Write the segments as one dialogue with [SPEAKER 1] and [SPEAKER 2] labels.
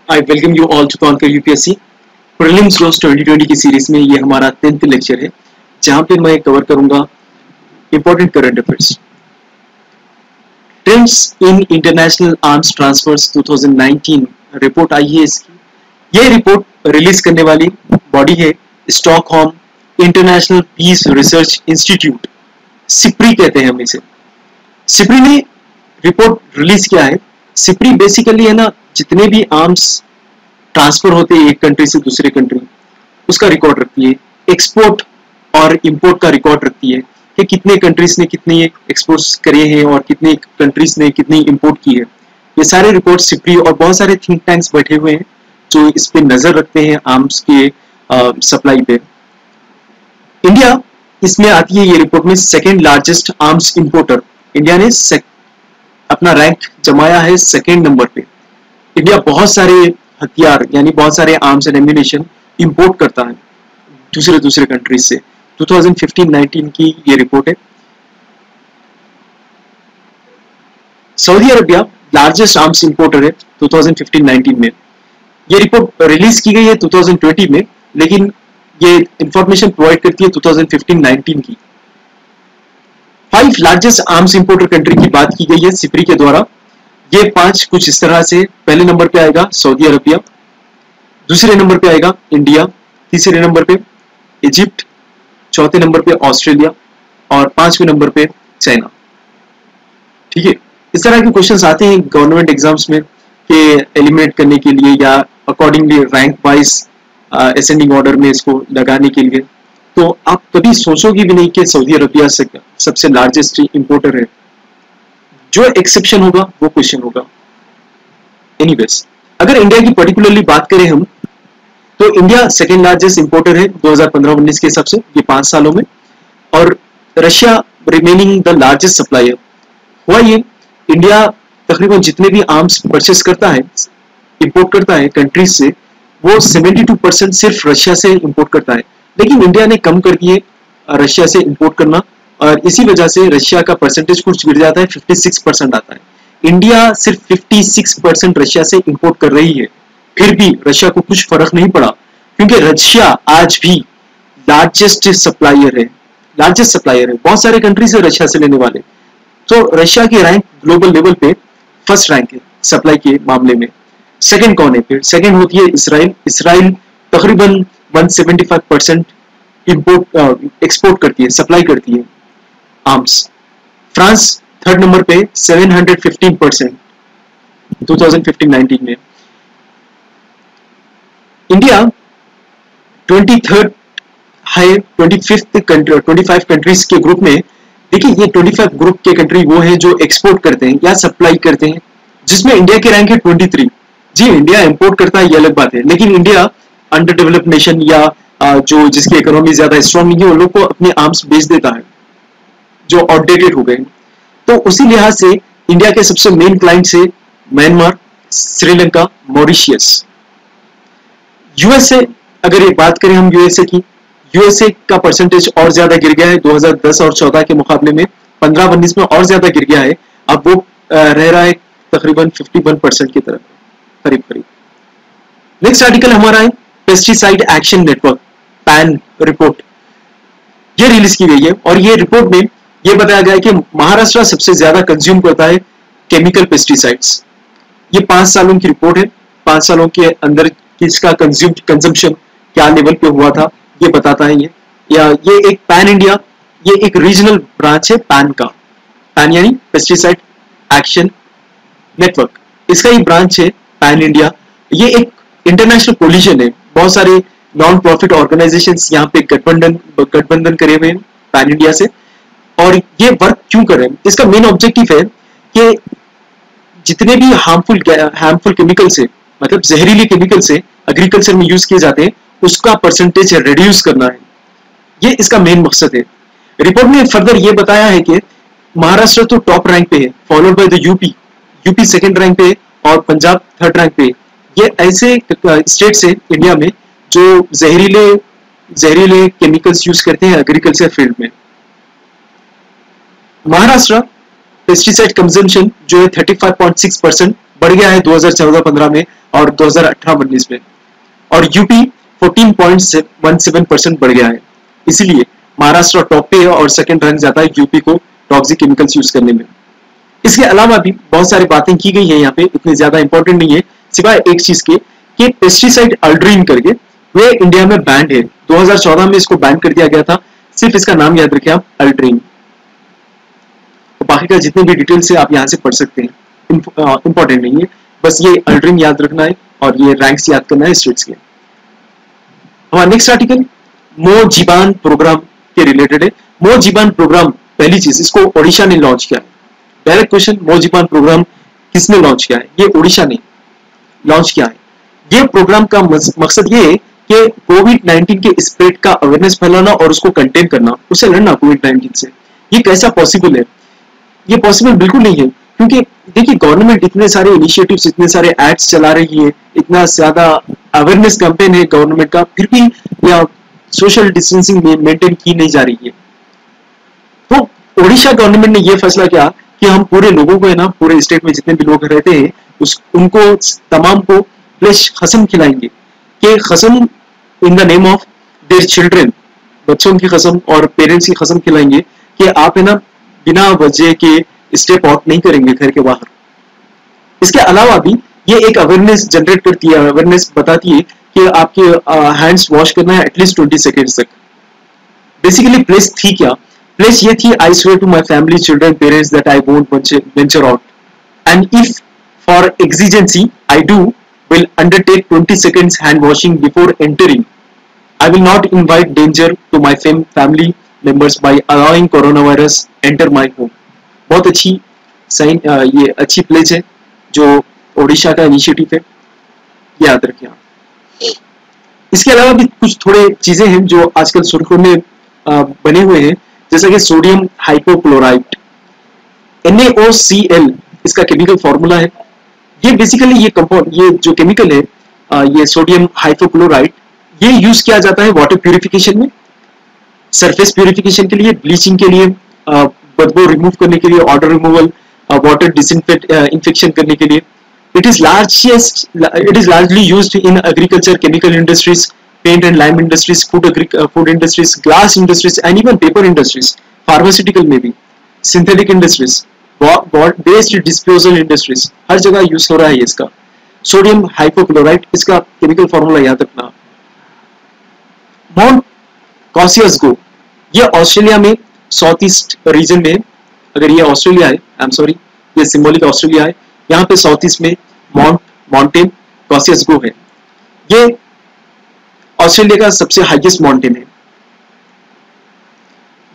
[SPEAKER 1] I welcome you all to conquer UPSC prelims रोज 2020 की series में ये हमारा 10th लेक्चर है, जहां पे मैं कवर करूंगा important current affairs. Trends in international arms transfers 2019 report आई है इसकी। ये रिपोर्ट रिलीज करने वाली बॉडी है Stockholm International Peace Research Institute, SIPRI कहते हैं हम इसे। सिप्री ने रिपोर्ट रिलीज किया है। सिप्री बेसिकली है ना, जितने भी आर्म्स ट्रांसफर होते हैं एक कंट्री से दूसरे कंट्री, उसका रिकॉर्ड रखती है। एक्सपोर्ट और इंपोर्ट का रिकॉर्ड रखती है कि कितने कंट्रीज ने कितने एक्सपोर्ट्स करे हैं और कितने कंट्रीज ने कितनी इंपोर्ट की है। ये सारे रिकॉर्ड सिप्री और बहुत सारे थिंक टैंक्स बैठे हुए हैं जो इस पे नजर रखते हैं आर्म्स के सप्लाई पे। इंडिया इसमें आती है ये रिपोर्ट में second largest arms importer. India ने अपना रैंक जमाया है सेकेंड नंबर पे। इंडिया बहुत सारे हथियार यानी बहुत सारे आर्म्स एंड एम्यूनिशन इंपोर्ट करता है दूसरे कंट्रीज से। 2015-19 की ये रिपोर्ट है। Saudi Arabia largest arms importer है 2015-19 में। ये रिपोर्ट रिलीज की गई है 2020 में, लेकिन ये इंफॉर्मेशन प्रोवाइड करती है 2015-19 की। 5 लार्जेस्ट आर्म्स इंपोर्टर कंट्री की बात की गई है सिप्री के द्वारा। ये 5 कुछ इस तरह से, पहले नंबर पे आएगा सऊदी अरबिया, दूसरे नंबर पे आएगा इंडिया, तीसरे नंबर पे इजिप्ट, चौथे नंबर पे ऑस्ट्रेलिया और 5वें नंबर पे चाइना। ठीक है, इस तरह के क्वेश्चंस आते हैं गवर्नमेंट एग्जाम्स में कि एलिमिनेट करने के लिए या accordingly rank wise ascending order में इसको लगाने के लिए। तो आप कभी सोचोगे भी नहीं कि सऊदी अरबिया सबसे लार्जेस्ट इंपोर्टर है। जो एक्सेप्शन होगा वो क्वेश्चन होगा। एनीवेज, अगर इंडिया की पर्टिकुलरली बात करें हम, तो इंडिया सेकेंड लार्जेस्ट इंपोर्टर है 2015-19 के हिसाब से, ये 5 सालों में। और Russia remaining the largest supplier. हुआ ये, इंडिया तकरीबन जितने भी आर्म्स परचेस करता है, इंपोर्ट करता है कंट्रीज से, वो 72% सिर्फ रशिया से इंपोर्ट करता है। लेकिन इंडिया ने कम कर दिए रशिया से इंपोर्ट करना, और इसी वजह से रशिया का परसेंटेज कुछ गिर जाता है, 56% आता है। इंडिया सिर्फ 56% रशिया से इंपोर्ट कर रही है। फिर भी रशिया को कुछ फर्क नहीं पड़ा, क्योंकि रशिया आज भी लार्जेस्ट सप्लायर है। बहुत सारे कंट्री से रशिया से लेने वाले। तो रशिया की रैंक ग्लोबल लेवल पे फर्स्ट रैंक है सप्लाई के मामले में। सेकंड कौन है? फिर सेकंड होती है इसराइल तकरीबन 175% एक्सपोर्ट करती है, सप्लाई करती है आर्म्स। फ्रांस थर्ड नंबर पे 715% 2015-19 में। इंडिया 23rd है 25 कंट्रीज के ग्रुप में। देखिए, ये 25 ग्रुप के कंट्री वो हैं जो एक्सपोर्ट करते हैं या सप्लाई करते हैं, जिसमें इंडिया की रैंक है 23। जी, इंडिया इंपोर्ट करता है ये अलग बात है, लेकिन इंडिया अंडर डेवलप्ड नेशन या जो जिसकी इकोनॉमी ज्यादा स्ट्रांग नहीं है, उन लोग को अपने आर्म्स बेच देता है जो आउटडेटेड हो गए। तो उसी लिहाज से इंडिया के सबसे मेन क्लाइंट्स है म्यांमार, श्रीलंका, मॉरिशियस। यूएसए, अगर ये बात करें हम यूएसए की, यूएसए का परसेंटेज और ज्यादा गिर गया है 2010 और 14 के मुकाबले में। 15-19 में और ज्यादा गिर गया है। अब वो रह रहा है तकरीबन 51% की तरफ, करीब। नेक्स्ट आर्टिकल हमारा है pesticide action network, pan report. ये रिलीज की गई है और ये रिपोर्ट में ये बताया गया है कि महाराष्ट्र सबसे ज्यादा कंज्यूम करता है केमिकल पेस्टिसाइड्स। ये 5 सालों की रिपोर्ट है। 5 सालों के अंदर इसका कंजम्पशन क्या लेवल पे हुआ था, ये बताता है ये एक पैन इंडिया, ये एक रीजनल ब्रांच है पैन का। पैन यानी पेस्टिसाइड एक्शन नेटवर्क, इसका ही ब्रांच है पैन इंडिया। ये एक इंटरनेशनल कोलिशन है, बहुत सारे नॉन प्रॉफिट ऑर्गेनाइजेशंस यहाँ पे गठबंधन करे हुए हैं पैन इंडिया से। और ये वर्क क्यों कर रहे हैं? इसका मेन ऑब्जेक्टिव है कि जितने भी हार्मफुल केमिकल से, मतलब जहरीले केमिकल से एग्रीकल्चर में यूज किए जाते हैं, उसका परसेंटेज रिड्यूस करना है। ये इसका मेन मकसद है। रिपोर्ट में फर्दर ये बताया है कि महाराष्ट्र तो टॉप रैंक पे है, followed by the UP second rank पे है और पंजाब थर्ड रैंक पे है। ये ऐसे स्टेट्स है इंडिया में जो जहरीले केमिकल्स यूज करते हैं एग्रीकल्चर फील्ड में। महाराष्ट्र पेस्टिसाइड कंजम्पशन जो है 35.6% बढ़ गया है 2014-15 में, और 2018-19 में, और यूपी 14.17% बढ़ गया है। इसीलिए महाराष्ट्र टॉप पे है और सेकंड रैंक जाता है यूपी को टॉक्सिक केमिकल्स यूज करने में। इसके अलावा भी बहुत सारी बातें की गई है यहाँ पे, इतनी ज्यादा इंपॉर्टेंट नहीं है, सिवाय एक चीज के कि पेस्टिसाइड अल्ड्रीन करके वे इंडिया में बैंड है। 2014 में इसको बैन कर दिया गया था, सिर्फ इसका नाम याद रखें आप, अल्ड्रीन। तो बाकी का जितने भी डिटेल्स है आप यहाँ से पढ़ सकते हैं, इंपॉर्टेंट नहीं है, बस ये अल्ड्रीन याद रखना है और ये रैंक्स याद करना है स्टेट्स के। हमारा नेक्स्ट आर्टिकल मो जीबान प्रोग्राम के रिलेटेड है। मो जीबान प्रोग्राम, पहली चीज, इसको ओडिशा ने लॉन्च किया है। डायरेक्ट क्वेश्चन, मो जीबान प्रोग्राम किसने लॉन्च किया है? ये ओडिशा ने लॉन्च किया है। ये प्रोग्राम का मकसद ये है कि कोविड-19 के स्प्रेड का अवेयरनेस फैलाना और उसको कंटेन करना, उससे लड़ना कोविड-19 से। ये कैसा पॉसिबल है? ये पॉसिबल बिल्कुल नहीं है, क्योंकि देखिए गवर्नमेंट इतने सारे इनिशिएटिव्स, इतने सारे एड्स चला रही है, इतना ज्यादा अवेयरनेस कैंपेन है गवर्नमेंट का, फिर भी या सोशल डिस्टेंसिंग मेंटेन की नहीं जा रही है। तो ओडिशा गवर्नमेंट ने यह फैसला किया कि हम पूरे लोगों को है ना, पूरे स्टेट में जितने भी लोग रहते हैं उनको तमाम को फ्लेश खसम खिलाएंगे, कि खसम in the name of their children, बच्चों की खसम और पेरेंट्स की खसम खिलाएंगे कि आप है ना बिना वजह के स्टेप आउट नहीं करेंगे घर के बाहर। इसके अलावा भी ये एक अवेयरनेस जनरेट करती है, अवेयरनेस बताती है कि आपके हैंड्स वॉश करना है एटलीस्ट 20 सेकेंड्स तक। बेसिकली प्लेस थी क्या? प्लेस ये थी, I swear to my family, children, parents that I won't venture out and if for exigency I do will undertake 20 seconds hand washing before entering. I will not invite danger to my family members by allowing coronavirus enter my home. बहुत अच्छी sign, ये अच्छी pledge है जो ओडिशा का initiative है, याद रखें आप। इसके अलावा भी कुछ थोड़े चीजें हैं जो आजकल सुर्खियों में बने हुए हैं, जैसा कि सोडियम हाइपोक्लोराइट, NaOCl इसका केमिकल फॉर्मूला है। ये बेसिकली ये कंपाउंड, ये जो केमिकल है, ये सोडियम हाइपोक्लोराइट, ये यूज किया जाता है वाटर प्यूरिफिकेशन में, सरफेस प्यूरिफिकेशन के लिए, ब्लीचिंग के लिए, बदबू रिमूव करने के लिए, ऑडर रिमूवल, वाटर इंफेक्शन करने के लिए। It is largely used in agriculture, chemical industries, paint and lime industries, food industries, glass industries and even paper industries, pharmaceutical में भी, synthetic industries, based disposal industries, हर जगह यूज हो रहा है इसका सोडियम हाइपोक्लोराइट। इसका केमिकल फॉर्मूला याद रखना। माउंट कॉसियसगो, ये ऑस्ट्रेलिया में साउथ ईस्ट रीजन में, अगर ये ऑस्ट्रेलिया है, आई एम सॉरी, ये सिंबॉलिक ऑस्ट्रेलिया है, यहाँ पे साउथ ईस्ट में माउंटेन कॉसियसगो है। ये ऑस्ट्रेलिया का सबसे हाईएस्ट माउंटेन है।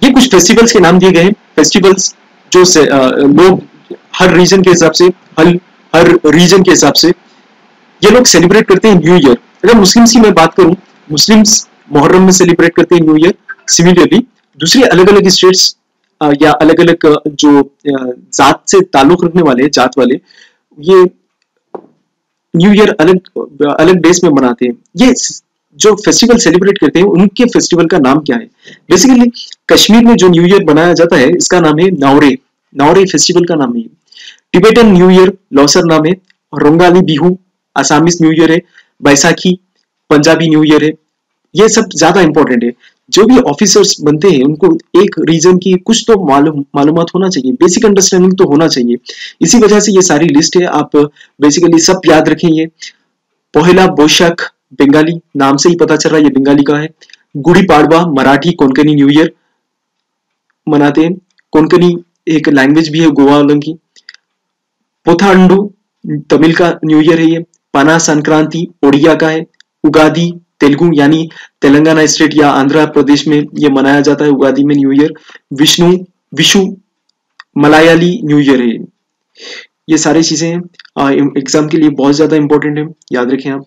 [SPEAKER 1] ये कुछ फेस्टिवल्स के नाम दिए गए हैं, फेस्टिवल्स जो लोग हर रीजन के हिसाब से, हर रीजन के हिसाब से ये लोग सेलिब्रेट करते हैं न्यू ईयर। अगर मुस्लिम्स की मैं बात करूं, मुस्लिम्स मुहर्रम में सेलिब्रेट करते हैं न्यू ईयर। सिमिलरली दूसरी अलग अलग स्टेट्स या अलग अलग जो जात से ताल्लुक रखने वाले, जात वाले, ये न्यू ईयर अलग अलग डेज में मनाते हैं। ये जो फेस्टिवल सेलिब्रेट करते हैं उनके फेस्टिवल का नाम क्या है? बेसिकली कश्मीर में जो न्यू ईयर मनाया जाता है इसका नाम है नावरे, नावरे फेस्टिवल का नाम है। टिबेटन न्यू ईयर लौसर नाम है, Rongali Bihu Assamese new year है, बैसाखी पंजाबी न्यू ईयर है। ये सब ज्यादा इंपॉर्टेंट है। जो भी ऑफिसर्स बनते हैं उनको एक रीजन की कुछ तो मालूमात होना चाहिए, बेसिक अंडरस्टैंडिंग तो होना चाहिए। इसी वजह से ये सारी लिस्ट है, आप बेसिकली सब याद रखें। ये पहला बोशक बंगाली, नाम से ही पता चल रहा है ये बंगाली का है। गुड़ी पाड़वा मराठी कोंकणी न्यू ईयर मनाते हैं, कोंकणी एक लैंग्वेज भी है गोवा वालों की। पुथांडु तमिल का न्यू ईयर है ये। पाना संक्रांति ओडिया का है। उगादी तेलुगु यानी तेलंगाना स्टेट या आंध्र प्रदेश में ये मनाया जाता है, उगादी में new year. Vishu Malayali new year है। ये सारी चीजें एग्जाम के लिए बहुत ज्यादा इंपॉर्टेंट है, याद रखें आप।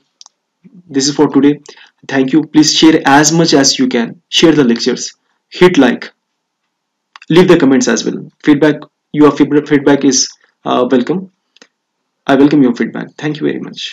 [SPEAKER 1] This is for today. Thank you. Please share as much as you can. Share the lectures. Hit like. Leave the comments as well. Your feedback is welcome. I welcome your feedback. Thank you very much.